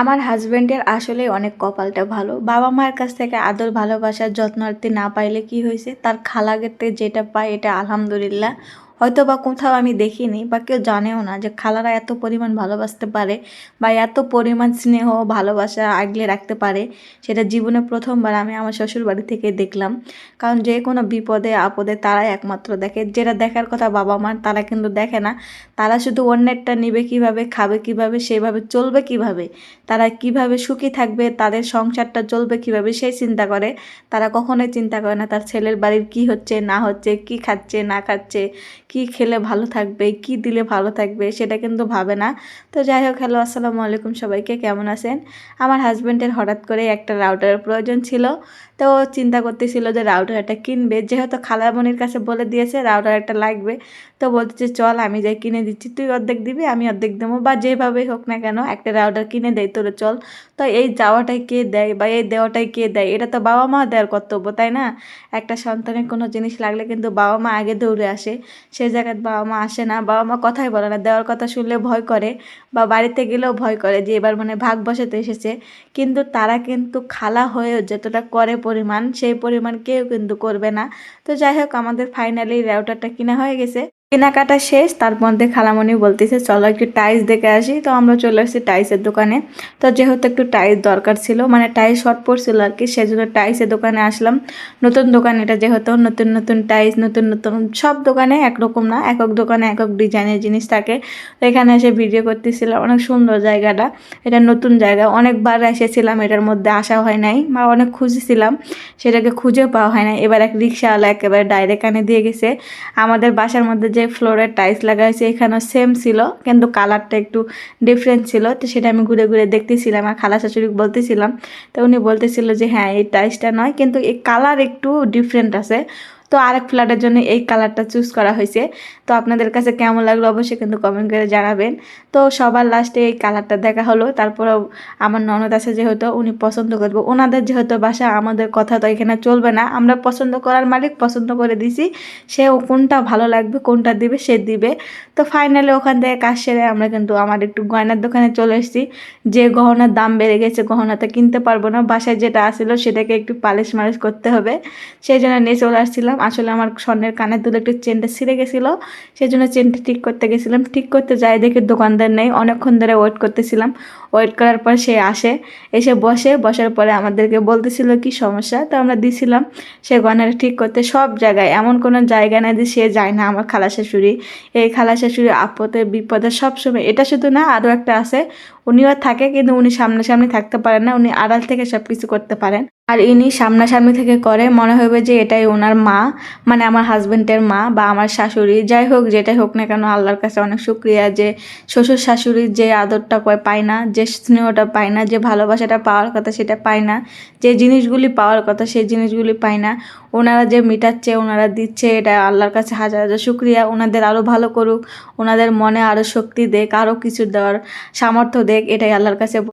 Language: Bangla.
আমার হাজবেন্ডের আসলেই অনেক কপালটা ভালো। বাবা-মায়ের কাছ থেকে আদর, ভালোবাসা, যত্নার্থী না পাইলে কি হইছে? তার খালাদের থেকে যেটা পায় এটা আলহামদুলিল্লাহ। হয়তোবা কোথাও আমি দেখিনি বা কেউ জানেও না যে খালারা এত পরিমাণ ভালোবাসতে পারে বা এত পরিমাণ স্নেহ, ভালোবাসা আগলে রাখতে পারে। সেটা জীবনে ১ম বার আমি আমার শ্বশুরবাড়ি থেকে দেখলাম। কারণ যে কোনো বিপদে আপদে তারাই একমাত্র দেখে। যেটা দেখার কথা বাবা-মার তারা কিন্তু দেখে না। তারা শুধু অন্যেরটা নিবে কিভাবে, খাবে কিভাবে, সেভাবে চলবে কিভাবে। তারা কিভাবে সুখী থাকবে, তাদের সংসারটা চলবে কিভাবে সেই চিন্তা করে। তারা কখনোই চিন্তা করে না তার ছেলের বাড়ির কি হচ্ছে না হচ্ছে, কি খাচ্ছে না খাচ্ছে, কি খেলে ভালো থাকবে, কি দিলে ভালো থাকবে সেটা কিন্তু ভাবে না। তো যাই হোক, হ্যালো আসসালামু আলাইকুম সবাইকে, কেমন আছেন? আমার হাজব্যান্ডের হঠাৎ করে একটা রাউটারের প্রয়োজন ছিল। তো ও চিন্তা করতেছিল যে রাউটার একটা কিনবে, যেহেতু খালামণির কাছে বলে দিয়েছে রাউটার একটা লাগবে। তো বলতেছে চল আমি যাই কিনে দিচ্ছি, তুই অর্ধেক দিবি আমি অর্ধেক দেবো, বা যেভাবেই হোক না কেন একটা রাউটার কিনে দেয় তোরে চল। তো এই যাওয়াটাই কে দেয় বা এই দেওয়াটাই কে দেয়? এটা তো বাবা মা দেওয়ার কর্তব্য, তাই না? একটা সন্তানের কোনো জিনিস লাগলে কিন্তু বাবা মা আগে দৌড়ে আসে। সেই জায়গায় বাবা মা আসে না, বাবা মা কথাই বলে না, দেওয়ার কথা শুনলে ভয় করে বা বাড়িতে গেলেও ভয় করে যে এবার মানে ভাগ বসাতে এসেছে। কিন্তু তারা কিন্তু খালা হয়েও যতটা করে পরিমাণ, সেই পরিমাণ কেউ কিন্তু করবে না। তো যাই হোক, আমাদের ফাইনালি রাউটারটা কিনা হয়ে গেছে। কেনাকাটা শেষ, তার মধ্যে খালামণি বলতেছে চলো একটু টাইলস দেখে আসি। তো আমরা চলে আসছি টাইলসের দোকানে। তো যেহেতু একটু টাইলস দরকার ছিল, মানে টাইলস শর্ট পড়ছিল আর কি, সেজন্য টাইলসের দোকানে আসলাম। নতুন দোকান এটা, যেহেতু নতুন নতুন টাইলস, নতুন নতুন সব দোকানে একরকম না, একক দোকানে একক ডিজাইনের জিনিস থাকে। তো এখানে এসে ভিডিও করতেছিলাম। অনেক সুন্দর জায়গাটা, এটা নতুন জায়গা, অনেকবার এসেছিলাম, এটার মধ্যে আসা হয় নাই বা অনেক খুঁজেছিলাম, সেটাকে খুঁজেও পাওয়া হয় না। এবার এক রিক্সাওয়ালা একেবারে ডাইরেক্ট এনে দিয়ে গেছে। আমাদের বাসার মধ্যে যে ফ্লোরের টাইলস লাগা হয়েছে এখানেও সেম ছিল, কিন্তু কালারটা একটু ডিফারেন্ট ছিল। তো সেটা আমি ঘুরে ঘুরে দেখতেছিলাম আর খালা শাশুড়ি বলতেছিলাম। তো উনি বলতেছিল যে হ্যাঁ এই টাইলসটা নয়, কিন্তু এই কালার একটু ডিফারেন্ট আছে। তো আরেক ফ্ল্যাটের জন্য এই কালারটা চুজ করা হয়েছে। তো আপনাদের কাছে কেমন লাগলো অবশ্যই কিন্তু কমেন্ট করে জানাবেন। তো সবার লাস্টে এই কালারটা দেখা হলো। তারপরেও আমার ননদ আছে যেহেতু, উনি পছন্দ করবো, ওনাদের যেহেতু বাসা, আমাদের কথা তো এখানে চলবে না, আমরা পছন্দ করার মালিক, পছন্দ করে দিছি। সেও কোনটা ভালো লাগবে কোনটা দিবে সে দিবে। তো ফাইনালি ওখান থেকে কাজ সেরে আমরা কিন্তু আমার একটু গয়নার দোকানে চলে এসেছি। যে গহনার দাম বেড়ে গেছে, গহনাতে কিনতে পারবো না, বাসায় যেটা আসলো সেটাকে একটু পালিশ মালিশ করতে হবে, সেই জন্য নিয়ে চলে আসছিলাম। আসলে আমার স্বর্ণের কানের দুল একটু চেনটা ছিঁড়ে গেছিলো, সেই জন্য চেনটা ঠিক করতে গেছিলাম। ঠিক করতে যাই দেখি দোকানদার নেই, অনেকক্ষণ ধরে ওয়েট করতেছিলাম। ওয়েট করার পর সে আসে, এসে বসে, বসার পরে আমাদেরকে বলতেছিল কি সমস্যা। তো আমরা দিছিলাম সে গয়নাটা ঠিক করতে। সব জায়গায় এমন কোনো জায়গা নাই যে সে যায় না। আমার খালা শাশুড়ি, এই খালা শাশুড়ি আপদে বিপদে সবসময়, এটা শুধু না আরও একটা আছে, উনিও থাকে কিন্তু উনি সামনাসামনি থাকতে পারেন না, উনি আড়াল থেকে সব কিছু করতে পারেন। আর ইনি সামনাসামনি থেকে করে, মনে হবে যে এটাই ওনার মা, মানে আমার হাজবেন্ডের মা বা আমার শাশুড়ি, যাই হোক যেটাই হোক না কেন আল্লাহর কাছে অনেক শুক্রিয়া যে শ্বশুর শাশুড়ির যে আদরটা পায় না, যে স্নেহটা পায় না, যে ভালোবাসাটা পাওয়ার কথা সেটা পায় না, যে জিনিসগুলি পাওয়ার কথা সেই জিনিসগুলি পায় না। ওনারা যে মিটাচ্ছে, ওনারা দিচ্ছে, এটা আল্লাহর কাছে হাজার হাজার শুক্রিয়া। ওনাদের আরও ভালো করুক, ওনাদের মনে আরও শক্তি দেখ, আরও কিছু দেওয়ার সামর্থ্য দেখ, এটাই আল্লাহর কাছে